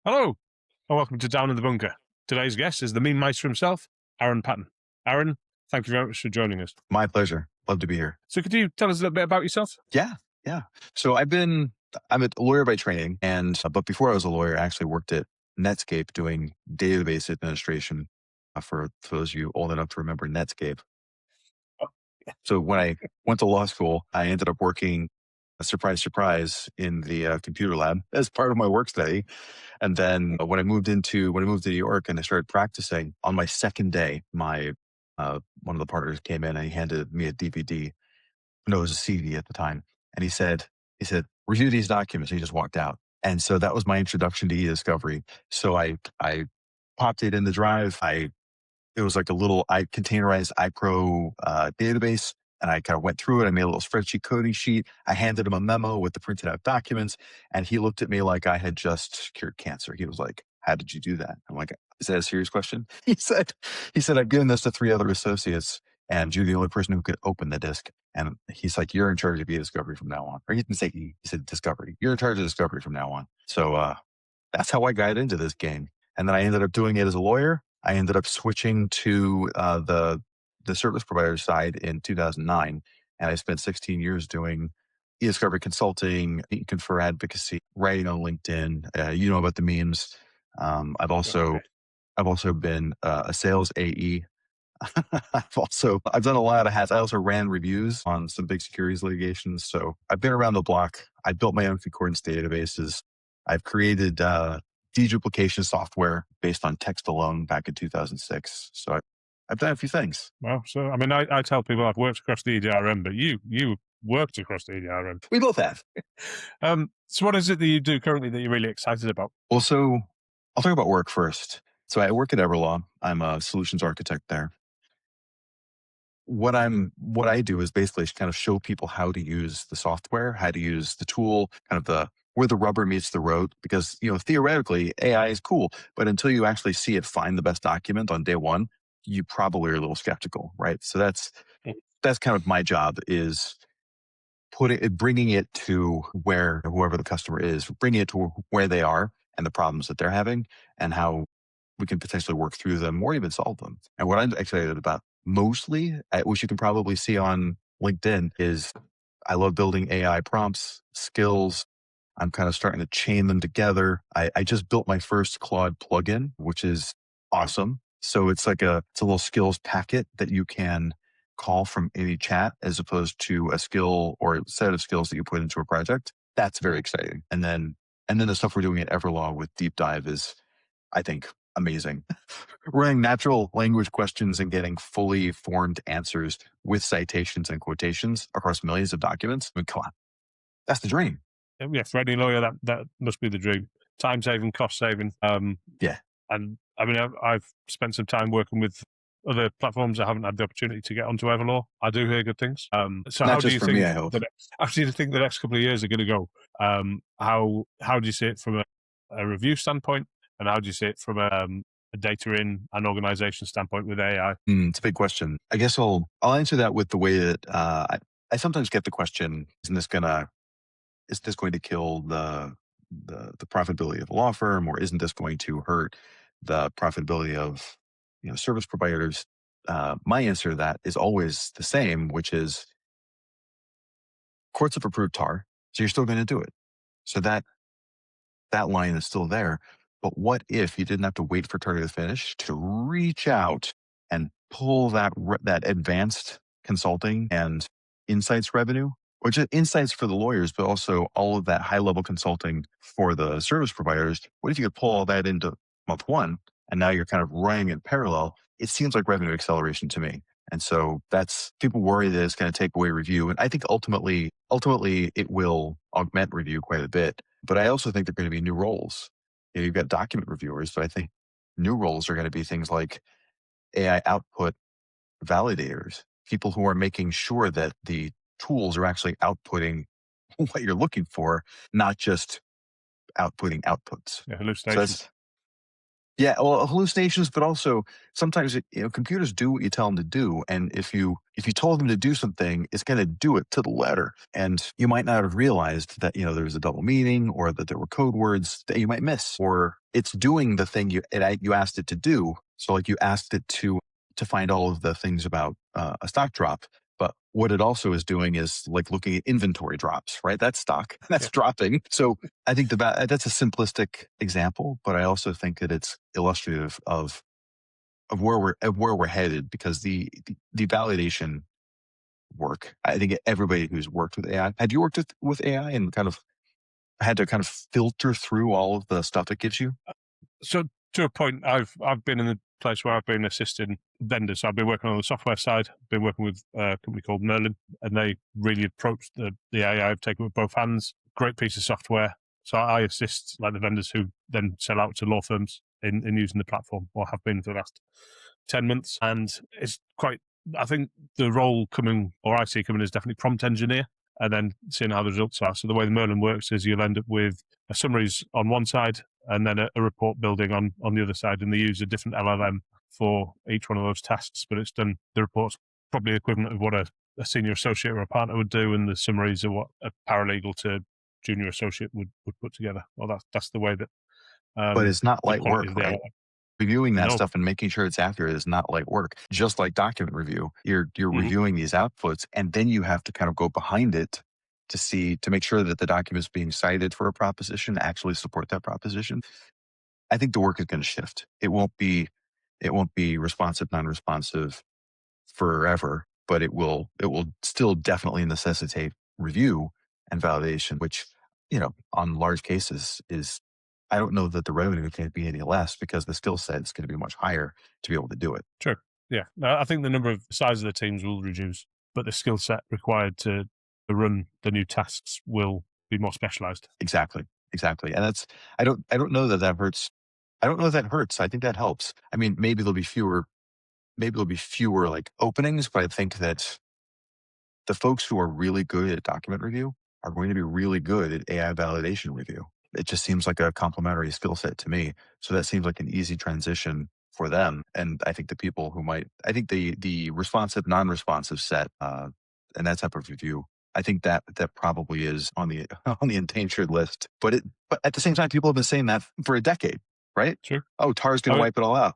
Hello, and welcome to Down in the Bunker. Today's guest is the meme meister himself, Aaron Patton. Aaron, thank you very much for joining us. My pleasure. Love to be here. So could you tell us a little bit about yourself? Yeah. So I'm a lawyer by training, but before I was a lawyer, I actually worked at Netscape doing database administration. For those of you old enough to remember Netscape. So when I went to law school, I ended up working, surprise, surprise, in the computer lab as part of my work study. And then when I moved to New York and I started practicing, on my second day, my one of the partners came in and he handed me a DVD. No, it was a CD at the time. And he said, review these documents. He just walked out. And so that was my introduction to eDiscovery. So I popped it in the drive. It was like a little containerized iPro database. And I kind of went through it. I made a little spreadsheet coding sheet. I handed him a memo with the printed out documents. And he looked at me like I had just cured cancer. He was like, how did you do that? I'm like, is that a serious question? He said, I've given this to 3 other associates and you're the only person who could open the disk. And he's like, you're in charge of eDiscovery from now on. Or he didn't say he said Discovery. You're in charge of Discovery from now on. So that's how I got into this game. And then I ended up doing it as a lawyer. I ended up switching to the service provider side in 2009. And I spent 16 years doing eDiscovery consulting, confer advocacy, writing on LinkedIn. You know about the memes. I've also been a sales AE. I've done a lot of hats. I also ran reviews on some big securities litigations. So I've been around the block. I built my own concordance databases. I've created deduplication software based on text alone back in 2006. So I've done a few things. Well, so I mean, I tell people I've worked across the EDRM, but you worked across the EDRM. We both have. So what is it that you do currently that you're really excited about? Well, so I'll talk about work first. So I work at Everlaw. I'm a solutions architect there. What I do is basically kind of show people how to use the software, how to use the tool, kind of where the rubber meets the road. Because, theoretically AI is cool, but until you actually see it find the best document on day one, you probably are a little skeptical, right? So that's kind of my job, is bringing it to where whoever the customer is, bringing it to where they are and the problems that they're having and how we can potentially work through them or even solve them. And what I'm excited about mostly, which you can probably see on LinkedIn, is I love building AI prompts, skills. I'm kind of starting to chain them together. I just built my first Claude plugin, which is awesome. So it's like a little skills packet that you can call from any chat as opposed to a skill or a set of skills that you put into a project. That's very exciting. And then the stuff we're doing at Everlaw with Deep Dive is, I think, amazing. Running natural language questions and getting fully formed answers with citations and quotations across millions of documents. I mean, come on. That's the dream. Yeah, for any lawyer, that must be the dream. Time saving, cost saving. Yeah. And I mean, I've spent some time working with other platforms. I haven't had the opportunity to get onto Everlaw. I do hear good things. So Not how do just you for think? me, I hope. How do you think the next couple of years are going to go? How do you see it from a review standpoint, and how do you see it from a data in an organization standpoint with AI? It's a big question. I guess I'll answer that with the way that I sometimes get the question: is this going to kill the profitability of a law firm, or isn't this going to hurt the profitability of service providers? My answer to that is always the same, which is courts have approved TAR, so you're still going to do it. So that line is still there. But what if you didn't have to wait for TAR to finish to reach out and pull that advanced consulting and insights revenue, or just insights for the lawyers, but also all of that high level consulting for the service providers? What if you could pull all that into month one, and now you're kind of running in parallel? It seems like revenue acceleration to me. And so people worry that it's going to take away review. And I think ultimately it will augment review quite a bit. But I also think there are going to be new roles. You've got document reviewers, but I think new roles are going to be things like AI output validators, people who are making sure that the tools are actually outputting what you're looking for, not just outputting outputs. Yeah, hallucinations. Yeah, well, hallucinations, but also sometimes computers do what you tell them to do, and if you told them to do something, it's going to do it to the letter, and you might not have realized that there was a double meaning or that there were code words that you might miss, or it's doing the thing you asked it to do. So, like you asked it to find all of the things about a stock drop, but what it also is doing is like looking at inventory drops, right? That's stock, Yeah, that's dropping. So I think that's a simplistic example, but I also think that it's illustrative of where we're headed because the validation work. I think everybody who's worked with AI, had you worked with AI and kind of had to kind of filter through all of the stuff it gives you? so to a point, I've been in a place where I've been assisting vendors. So I've been working on the software side, been working with a company called Merlin, and they really approached the AI. I've taken with both hands. Great piece of software. So I assist like the vendors who then sell out to law firms in using the platform, or have been for the last 10 months. And it's quite. I think the role coming, or I see coming, is definitely prompt engineer, and then seeing how the results are. So the way the Merlin works is you'll end up with a summaries on one side and then a report building on the other side, and they use a different LLM for each one of those tasks. But it's done. The report's probably equivalent of what a senior associate or a partner would do, and the summaries are what a paralegal to junior associate would put together. Well, that's the way that But it's not the light quality work, of the AI. right? Reviewing that No, stuff and making sure it's accurate is not light work. Just like document review, you're hmm reviewing these outputs, and then you have to kind of go behind it to make sure that the documents being cited for a proposition actually support that proposition. I think the work is going to shift. It won't be responsive, non-responsive forever, but it will still definitely necessitate review and validation, which, on large cases is, I don't know that the revenue can be any less because the skill set is going to be much higher to be able to do it. sure. Yeah, no, I think the number of size of the teams will reduce, but the skill set required to run the new tasks will be more specialized. Exactly. Exactly. And I don't know that that hurts. I don't know if that hurts. I think that helps. I mean, maybe there'll be fewer like openings, but I think that the folks who are really good at document review are going to be really good at AI validation review. It just seems like a complementary skill set to me. So that seems like an easy transition for them. And I think I think the responsive, non-responsive set, and that type of review, I think that probably is on the on the endangered list. But at the same time, people have been saying that for a decade, right? Sure. Oh, TAR's going I to mean, wipe it all out.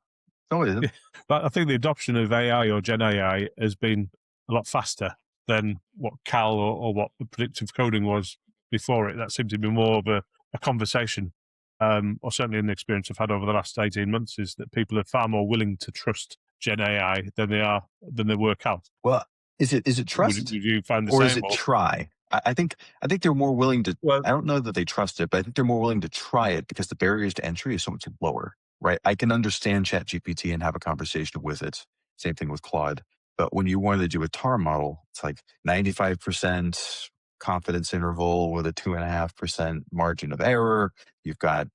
No, it isn't. yeah, but I think the adoption of AI or Gen AI has been a lot faster than what Cal or what the predictive coding was before it. That seems to be more of a conversation, or certainly in the experience I've had over the last 18 months, is that people are far more willing to trust Gen AI than they were Cal. Well, is it Would, trust would you find the or is same? it Or try? I think they're more willing to. well, I don't know that they trust it, but I think they're more willing to try it because the barriers to entry is so much lower, right? I can understand ChatGPT and have a conversation with it. Same thing with Claude. But when you wanted to do a TAR model, it's like 95% confidence interval with a 2.5% margin of error. You've got,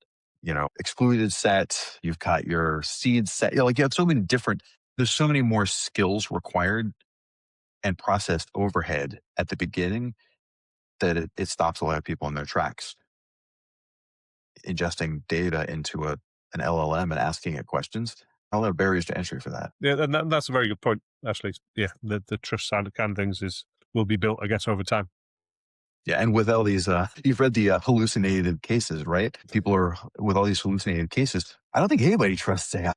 excluded set. You've got your seed set. Like you have so many different. There's so many more skills required and processed overhead at the beginning that it stops a lot of people in their tracks. Ingesting data into an LLM and asking it questions, a lot of barriers to entry for that. yeah, and that's a very good point. Actually, yeah, the trust side of kind of things will be built, I guess, over time. Yeah, and with all these, you've read the hallucinated cases, right? People are with all these hallucinated cases. I don't think anybody trusts AI.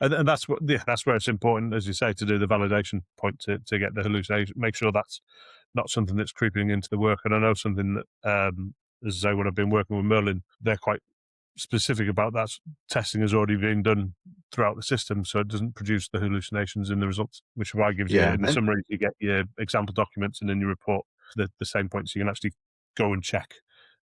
And that's where it's important, as you say, to do the validation point to get the hallucination, make sure that's not something that's creeping into the work. And I know something that, as I say, when I've been working with Merlin, they're quite specific about that. Testing has already been done throughout the system, so it doesn't produce the hallucinations in the results, which is why it gives you, Yeah, in the and summary, you get your example documents, and in your report, the same points. You can actually go and check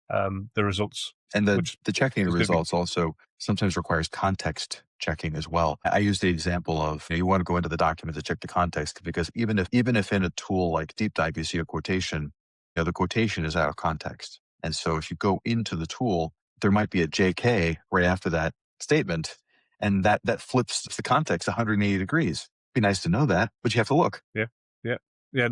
the results, And which the checking the is going to be results also sometimes requires context checking as well. I use the example of you want to go into the document to check the context because even if in a tool like Deep Dive you see a quotation, the quotation is out of context. And so if you go into the tool, there might be a JK right after that statement, and that flips the context 180 degrees. Be nice to know that, but you have to look. yeah, yeah, yeah,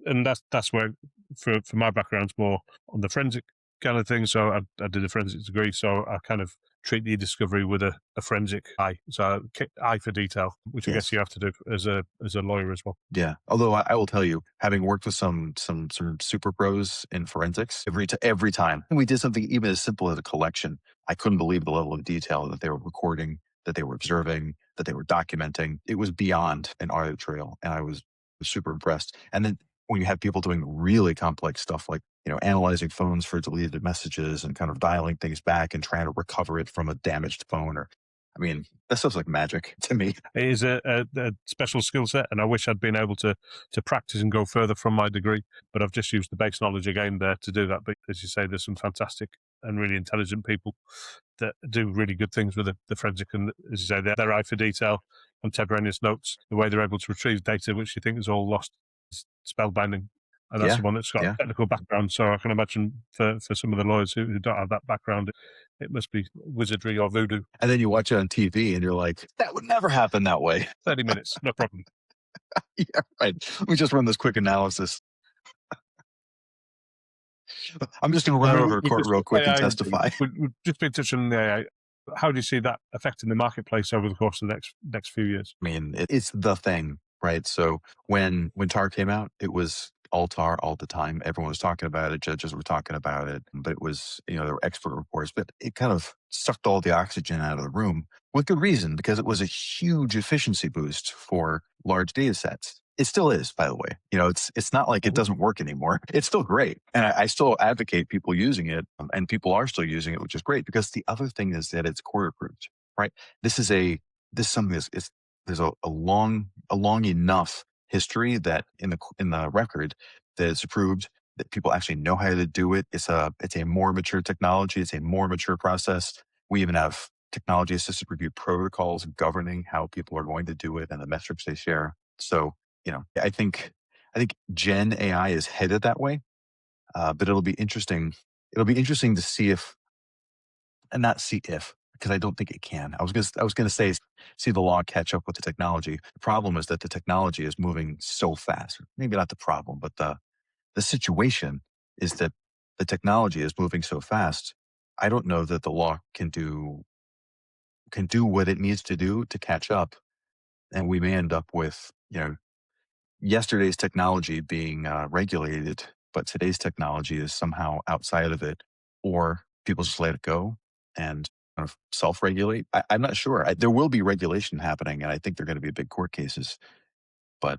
and that's where for my background, it's more on the forensic kind of thing. So I did a forensics degree, so I kind of treat the eDiscovery with a forensic eye, so eye for detail, which I guess you have to do as a lawyer as well. Yeah. Although I will tell you, having worked with some super pros in forensics, every time we did something even as simple as a collection, I couldn't believe the level of detail that they were recording, that they were observing, that they were documenting. It was beyond an audit trail, and I was super impressed. And then when you have people doing really complex stuff like analyzing phones for deleted messages and kind of dialing things back and trying to recover it from a damaged phone, or I mean, that stuff's like magic to me. It is a special skill set, and I wish I'd been able to practice and go further from my degree. But I've just used the base knowledge again there to do that. But as you say, there's some fantastic and really intelligent people that do really good things with the forensic, and as you say, their eye for detail, contemporaneous notes, the way they're able to retrieve data which you think is all lost, is spellbinding. And that's Yeah. someone that's got Yeah. a technical background. So I can imagine for some of the lawyers who don't have that background, it must be wizardry or voodoo. And then you watch it on TV and you're like, that would never happen that way. 30 minutes, no problem. Yeah, right. Let me just run this quick analysis. I'm just going to run over to court real quick and testify. We've just been touching the AI. How do you see that affecting the marketplace over the course of the next few years? I mean, it's the thing, right? So when TAR came out, it was all TAR all the time. Everyone was talking about it. Judges were talking about it, but it was, there were expert reports, but it kind of sucked all the oxygen out of the room with good reason, because it was a huge efficiency boost for large data sets. It still is, by the way. It's not like it doesn't work anymore. It's still great. And I still advocate people using it, and people are still using it, which is great, because the other thing is that it's court approved, right? This is something that's, there's a long enough history that in the record that it's approved, that people actually know how to do it. It's a more mature technology. It's a more mature process. We even have technology assisted review protocols governing how people are going to do it and the metrics they share. So, I think Gen AI is headed that way, but it'll be interesting. It'll be interesting to see if, and not see if, because I don't think it can. I was going to say, see the law catch up with the technology. The problem is that the technology is moving so fast. Maybe not the problem, but the situation is that the technology is moving so fast. I don't know that the law can do what it needs to do to catch up, and we may end up with yesterday's technology being regulated, but today's technology is somehow outside of it, or people just let it go and kind of self-regulate. I'm not sure. There will be regulation happening, and I think there are going to be big court cases. But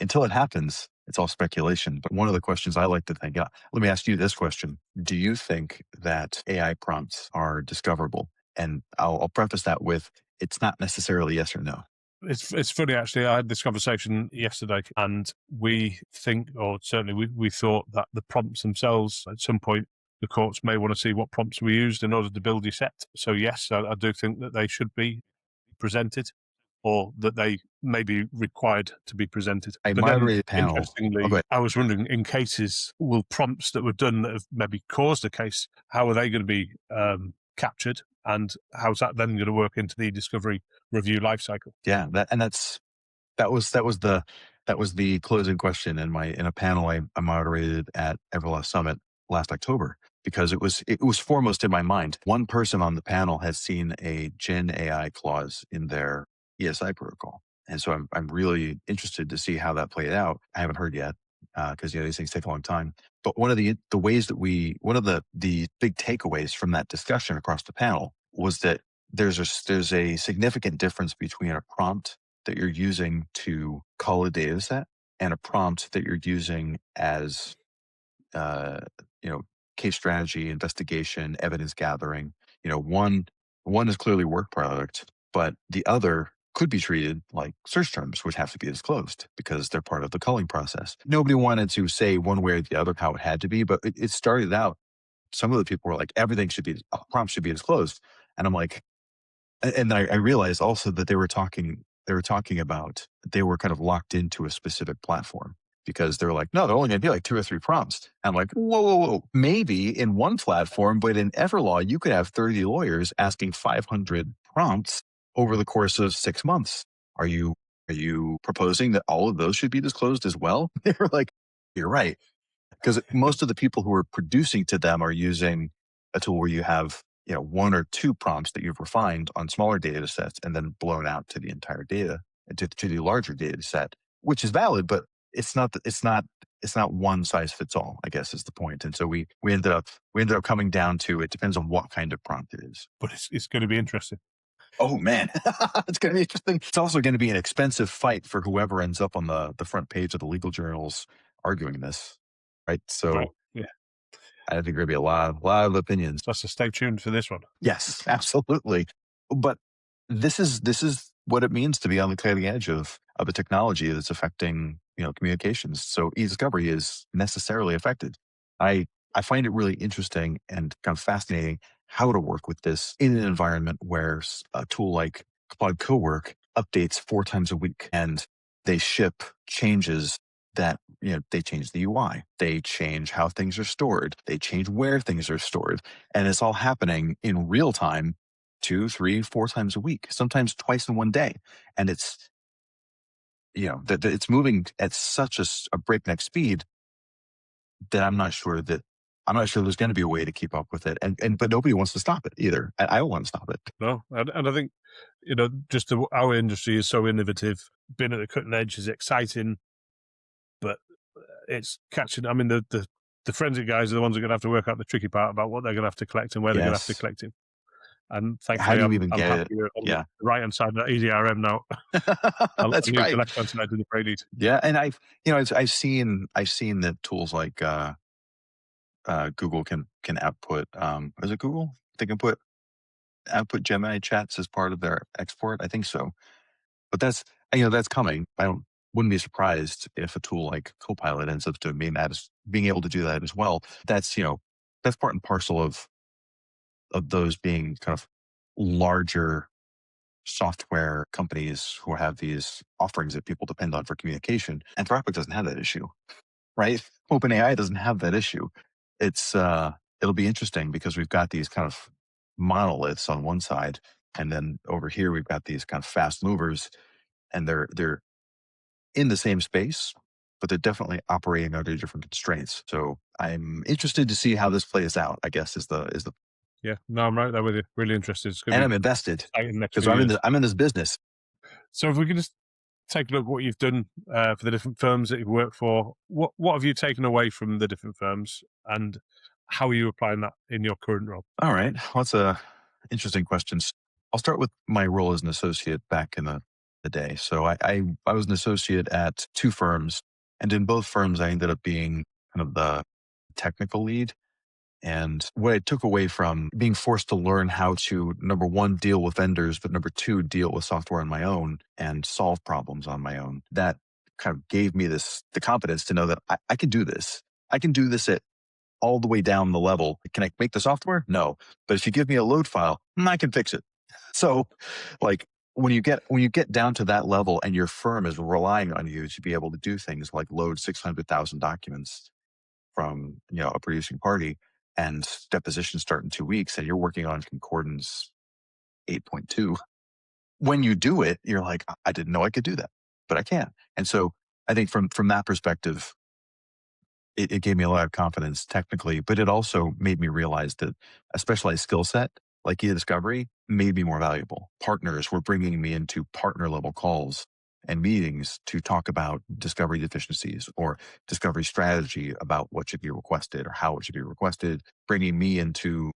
until it happens, it's all speculation. But one of the questions I like to think, let me ask you this question: do you think that AI prompts are discoverable? And I'll preface that with, it's not necessarily yes or no. It's funny, actually. I had this conversation yesterday, and we think, or certainly we thought, that the prompts themselves, at some point, the courts may want to see what prompts we used in order to build your set. So yes, I do think that they should be presented, or that they may be required to be presented. I But moderated a then, panel. interestingly, I was wondering, in cases, will prompts that were done that have maybe caused a case, how are they going to be captured? And how's that then going to work into the eDiscovery review lifecycle? Yeah, that was the closing question in a panel I moderated at Everlaw Summit last October, because it was foremost in my mind. One person on the panel has seen a Gen AI clause in their ESI protocol, and so I'm really interested to see how that played out. I haven't heard yet, because these things take a long time. But one of the ways that one of the big takeaways from that discussion across the panel was that there's a significant difference between a prompt that you're using to call a data set and a prompt that you're using as case strategy, investigation, evidence gathering. One is clearly work product, but the other could be treated like search terms, which have to be disclosed because they're part of the culling process. Nobody wanted to say one way or the other how it had to be, but it started out, some of the people were like, everything prompt should be disclosed. And I'm like, and I realized also that they were talking about, they were kind of locked into a specific platform, because they were like, no, they're only going to be like 2 or 3 prompts. And I'm like, whoa. Maybe in one platform, but in Everlaw, you could have 30 lawyers asking 500 prompts over the course of 6 months. Are you proposing that all of those should be disclosed as well? They were like, you're right. Because most of the people who are producing to them are using a tool where you have one or two prompts that you've refined on smaller data sets and then blown out to the entire data, to the larger data set, which is valid, but it's not one size fits all, I guess is the point. And so we ended up coming down to, it depends on what kind of prompt it is. But it's going to be interesting. Oh man, it's going to be interesting. It's also going to be an expensive fight for whoever ends up on the front page of the legal journals arguing this, right? Right. So Yeah. I think there'll be a lot of opinions. So stay tuned for this one. Yes, absolutely. But this is what it means to be on the cutting edge of a technology that's affecting communications. So eDiscovery is necessarily affected. I find it really interesting and kind of fascinating how to work with this in an environment where a tool like Claude Cowork updates 4 times a week, and they ship changes that they change the UI, they change how things are stored, they change where things are stored, and it's all happening in real time 2, 3, 4 times a week, sometimes twice in one day. And it's, that it's moving at such a breakneck speed that I'm not sure there's going to be a way to keep up with it. But nobody wants to stop it either. I don't want to stop it. No, and I think, just our industry is so innovative. Being at the cutting edge is exciting, but it's catching. I mean, the forensic guys are the ones that are going to have to work out the tricky part about what they're going to have to collect and where they're going to have to Yes. collect it. And How thankfully, do you I'm even get happy it? on Yeah. the right hand side of that EDRM now. I'll That's use the right. left hand side of the braided. Yeah. And I've seen that tools like Google can output, is it Google? They can output Gemini chats as part of their export. I think so. But that's coming. Wouldn't be surprised if a tool like Copilot ends up doing being able to do that as well. That's part and parcel of those being kind of larger software companies who have these offerings that people depend on for communication. Anthropic doesn't have that issue, right? OpenAI doesn't have that issue. It'll be interesting because we've got these kind of monoliths on one side, and then over here we've got these kind of fast movers, and they're in the same space, but they're definitely operating under different constraints. So I'm interested to see how this plays out, I guess is the Yeah, no, I'm right there with you. Really interested. It's going and to I'm be invested exciting next because few years. I'm in this business. So if we could just take a look at what you've done for the different firms that you've worked for, what have you taken away from the different firms, and how are you applying that in your current role? All right. Well, that's a interesting questions. I'll start with my role as an associate back in the day. So I was an associate at 2 firms, and in both firms I ended up being kind of the technical lead. And what I took away from being forced to learn how to, number one, deal with vendors, but number two, deal with software on my own and solve problems on my own, that kind of gave me the confidence to know that I can do this. I can do this at all the way down the level. Can I make the software? No. But if you give me a load file, I can fix it. So like when you get down to that level and your firm is relying on you to be able to do things like load 600,000 documents from a producing party, and depositions start in 2 weeks, and you're working on concordance 8.2, when you do it, you're like, I didn't know I could do that, but I can. And so I think from that perspective, it gave me a lot of confidence technically, but it also made me realize that a specialized skill set like eDiscovery made me more valuable. Partners were bringing me into partner level calls and meetings to talk about discovery deficiencies or discovery strategy about what should be requested or how it should be requested, bringing me into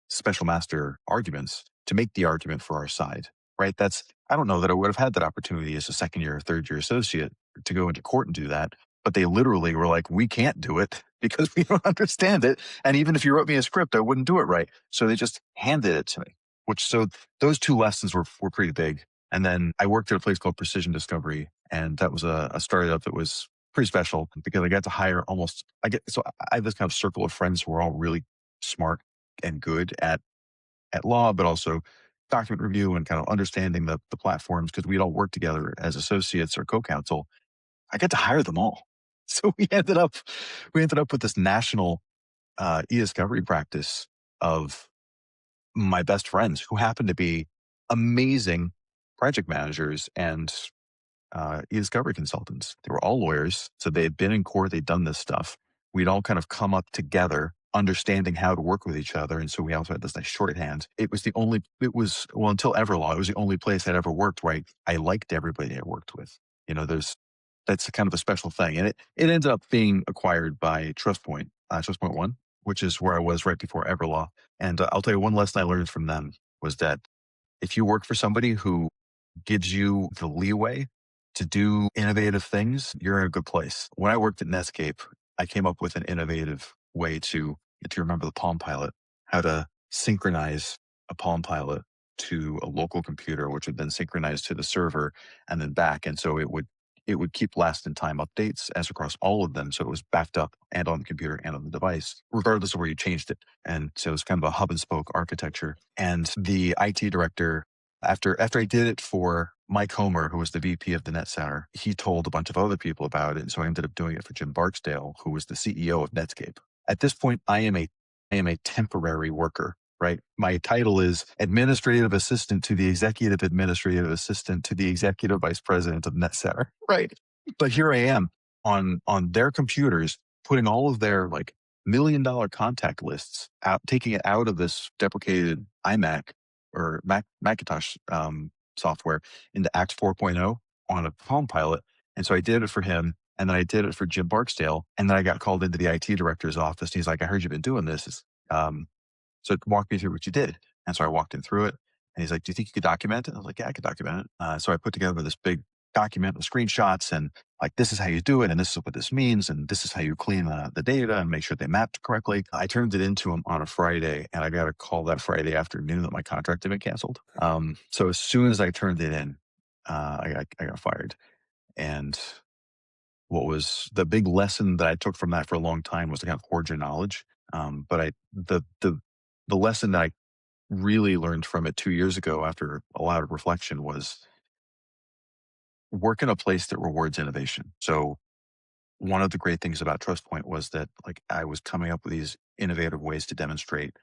special master arguments to make the argument for our side, right? I don't know that I would have had that opportunity as a second year or third year associate to go into court and do that. But they literally were like, we can't do it because we don't understand it. And even if you wrote me a script, I wouldn't do it right. So they just handed it to me, so those 2 lessons were pretty big. And then I worked at a place called Precision Discovery. And that was a startup that was pretty special because I got to hire I have this kind of circle of friends who are all really smart and good at law, but also document review and kind of understanding the platforms, because we'd all worked together as associates or co-counsel. I got to hire them all. So we ended up with this national e-discovery practice of my best friends who happened to be amazing project managers and e-discovery consultants. They were all lawyers. So they had been in court. They'd done this stuff. We'd all kind of come up together understanding how to work with each other. And so we also had this nice shorthand. Well, until Everlaw, it was the only place I'd ever worked where I liked everybody I worked with. That's kind of a special thing. And it ended up being acquired by TrustPoint One, which is where I was right before Everlaw. And I'll tell you, one lesson I learned from them was that if you work for somebody who gives you the leeway to do innovative things, you're in a good place. When I worked at Netscape, I came up with an innovative way to, if you remember the Palm Pilot, how to synchronize a Palm Pilot to a local computer, which would then synchronize to the server and then back. And so it would keep last in time updates as across all of them. So it was backed up and on the computer and on the device, regardless of where you changed it. And so it was kind of a hub and spoke architecture. And the IT director, after I did it for Mike Homer, who was the VP of the Net Center, he told a bunch of other people about it. And so I ended up doing it for Jim Barksdale, who was the CEO of Netscape. At this point, I am a temporary worker, right? My title is administrative assistant to the executive administrative assistant to the executive vice president of Net Center, right? But here I am on their computers, putting all of their like $1 million contact lists out, taking it out of this deprecated iMac or Macintosh software into Act 4.0 on a Palm Pilot. And so I did it for him. And then I did it for Jim Barksdale. And then I got called into the IT director's office. And he's like, I heard you've been doing this. So walk me through what you did. And so I walked him through it. And he's like, do you think you could document it? I was like, yeah, I could document it. So I put together this big document with screenshots and like, this is how you do it. And this is what this means. And this is how you clean the data and make sure they mapped correctly. I turned it into him on a Friday and I got a call that Friday afternoon that my contract had been canceled. So as soon as I turned it in, I got fired. And what was the big lesson that I took from that for a long time was to kind of hoard your knowledge. But the lesson that I really learned from it 2 years ago after a lot of reflection was work in a place that rewards innovation. So one of the great things about TrustPoint was that like I was coming up with these innovative ways to demonstrate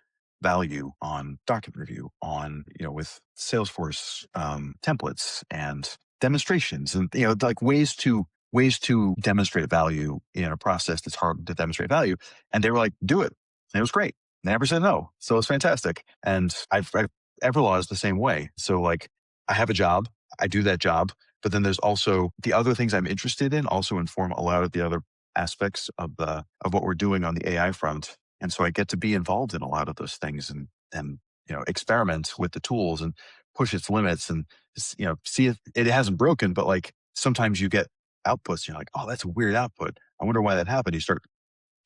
value on document review, on, with Salesforce templates and demonstrations and, like ways to demonstrate value in a process that's hard to demonstrate value. And they were like, do it. And it was great. They never said no. So it's fantastic. And Everlaw is the same way. So like I have a job, I do that job, but then there's also the other things I'm interested in also inform a lot of the other aspects of what we're doing on the AI front. And so I get to be involved in a lot of those things and experiment with the tools and push its limits and, see if it hasn't broken, but like sometimes you get outputs, you're like, oh, that's a weird output. I wonder why that happened. You start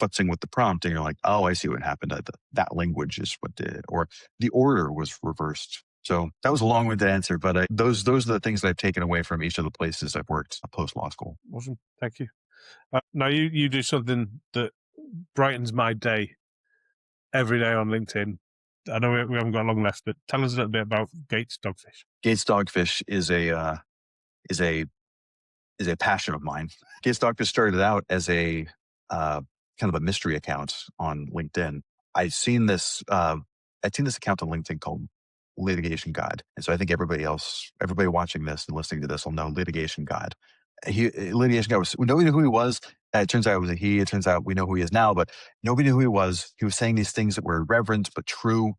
futzing with the prompt and you're like, oh, I see what happened. That language is what did it, or the order was reversed. So that was a long-winded answer, but those are the things that I've taken away from each of the places I've worked post-law school. Awesome. Thank you. Now you do something that brightens my day every day on LinkedIn. I know we haven't got long left, but tell us a little bit about Gates Dogfish. Gates Dogfish is a passion of mine. Gates Dogfish started out as a kind of a mystery account on LinkedIn. I'd seen this account on LinkedIn called Litigation God. And so I think everybody watching this and listening to this will know Litigation God. Litigation God nobody knew who he was. It turns out it was a he. It turns out we know who he is now, but nobody knew who he was. He was saying these things that were irreverent but true.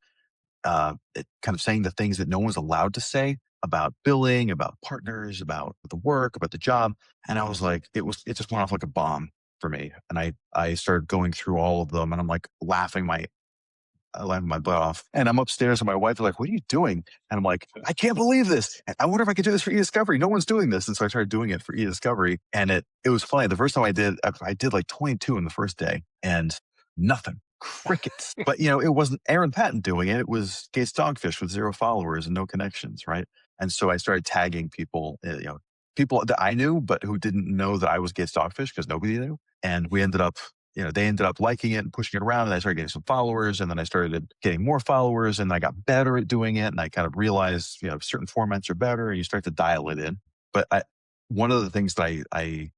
Kind of saying the things that no one's allowed to say about billing, about partners, about the work, about the job. And I was like, it just went off like a bomb for me. And I started going through all of them and I'm like laughing my butt off. And I'm upstairs and my wife is like, what are you doing? And I'm like, I can't believe this. I wonder if I could do this for eDiscovery. No one's doing this. And so I started doing it for eDiscovery. And it was funny. The first time I did like 22 in the first day and nothing. Crickets. But it wasn't Aaron Patton doing it. It was Gates Dogfish with 0 followers and no connections, right? And so I started tagging people, people that I knew, but who didn't know that I was Gates Dogfish because nobody knew. And we ended up, they ended up liking it and pushing it around. And I started getting some followers. And then I started getting more followers and I got better at doing it. And I kind of realized, certain formats are better and you start to dial it in. But one of the things that I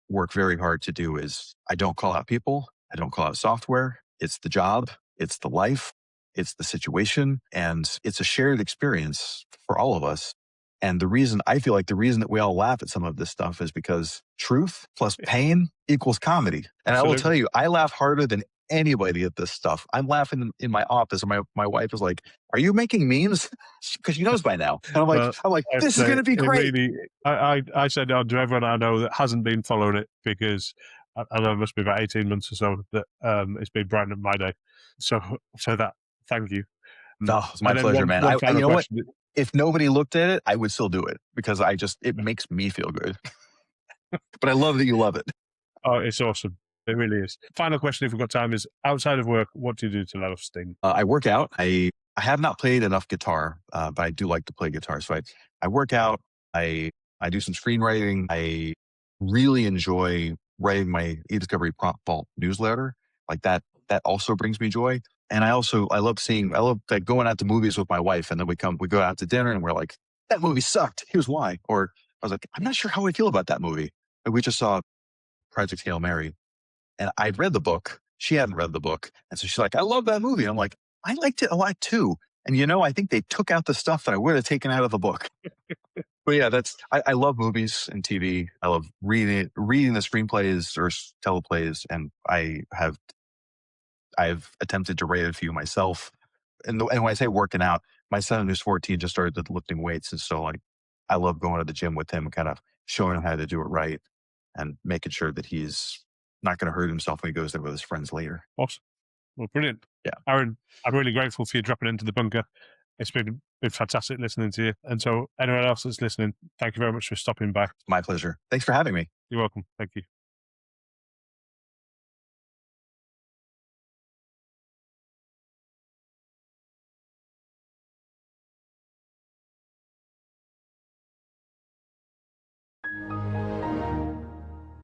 work very hard to do is I don't call out people. I don't call out software. It's the job. It's the life. It's the situation. And it's a shared experience for all of us. And I feel like the reason that we all laugh at some of this stuff is because truth plus pain equals comedy. And absolutely. I will tell you, I laugh harder than anybody at this stuff. I'm laughing in my office, and my wife is like, "Are you making memes?" Because she knows by now. And Well, I'm like, I have to this is say, going to be it great. really, I said on to everyone I know that hasn't been following it because I know it must be about 18 months or so that it's been brightening up my day. So, that, thank you. No, it's my And then pleasure, man. one You final know what? question. If nobody looked at it, I would still do it because it makes me feel good. But I love that you love it. Oh, it's awesome. It really is. Final question, if we've got time, is outside of work, what do you do to let off steam? I work out. I have not played enough guitar, but I do like to play guitar. So I work out. I I do some screenwriting. I really enjoy writing my eDiscovery prompt vault newsletter. Like that also brings me joy. And I love like going out to movies with my wife, and then we go out to dinner, and we're like, that movie sucked. Here's why. Or I was like, I'm not sure how I feel about that movie. Like, we just saw Project Hail Mary, and I'd read the book. She hadn't read the book. And so she's like, I love that movie. I'm like, I liked it a lot too. And I think they took out the stuff that I would have taken out of the book. But yeah, I love movies and TV. I love reading the screenplays or teleplays. And I've attempted to write a few myself. And when I say working out, my son who's 14 just started lifting weights. And so like, I love going to the gym with him and kind of showing him how to do it right and making sure that he's not going to hurt himself when he goes there with his friends later. Awesome. Well, brilliant. Yeah. Aaron, I'm really grateful for you dropping into the bunker. It's been fantastic listening to you. And so anyone else that's listening, thank you very much for stopping by. My pleasure. Thanks for having me. You're welcome. Thank you.